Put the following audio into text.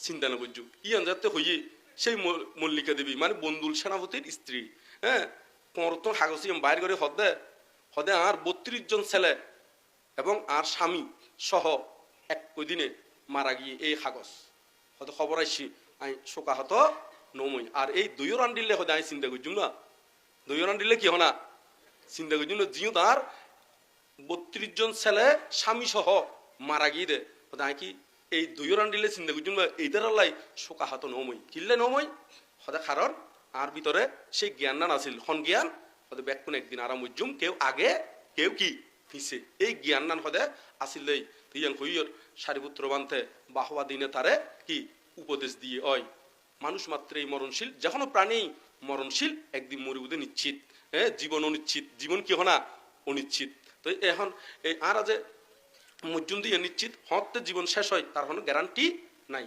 চিন্তা না বুঝু ইয়ান যাতে হইয়ে সেই মল্লিকা দেবী মানে বন্দুল সেনাপতির স্ত্রী হ্যাঁ পরতো হাগসি বাইর করে হদে হদে আর ৩২ জন ছেলে এবং আর স্বামী সহ একই দিনে মারা গিয়ে এই কাগজ হয়তো খবর আইসি আই শোকাহত নমই আর এই দুইও রান দিলে হয়তো আমি চিন্তা করছুম না দুইও রান দিলে কি হনা চিন্তা করছুম না জিও তার ৩২ জন ছেলে স্বামী সহ মারা গিয়ে দে হয়তো আমি কি এই দুইও রান দিলে চিন্তা করছুম না এইটার লাই শোকাহত নমই কিনলে নমই হয়তো কারণ আর ভিতরে সেই জ্ঞান না আছিল হন জ্ঞান হয়তো ব্যাকুন একদিন আরাম উজ্জুম কেউ আগে কেউ কি পিছে এই জ্ঞান নান হদে আসিলেই তুইয়ান হইয়র সারিপুত্র বান্ধে বাহবা দিনে তারে কি উপদেশ দিয়ে ওই মানুষ মাত্রই মরণশীল যখনও প্রাণী মরণশীল একদিন মরিবুদে নিশ্চিত হ্যাঁ জীবন অনিশ্চিত জীবন কি হনা অনিশ্চিত তো এখন এই আর যে মজ্জুম দিয়ে নিশ্চিত হতে জীবন শেষ হয় তার কোনো গ্যারান্টি নাই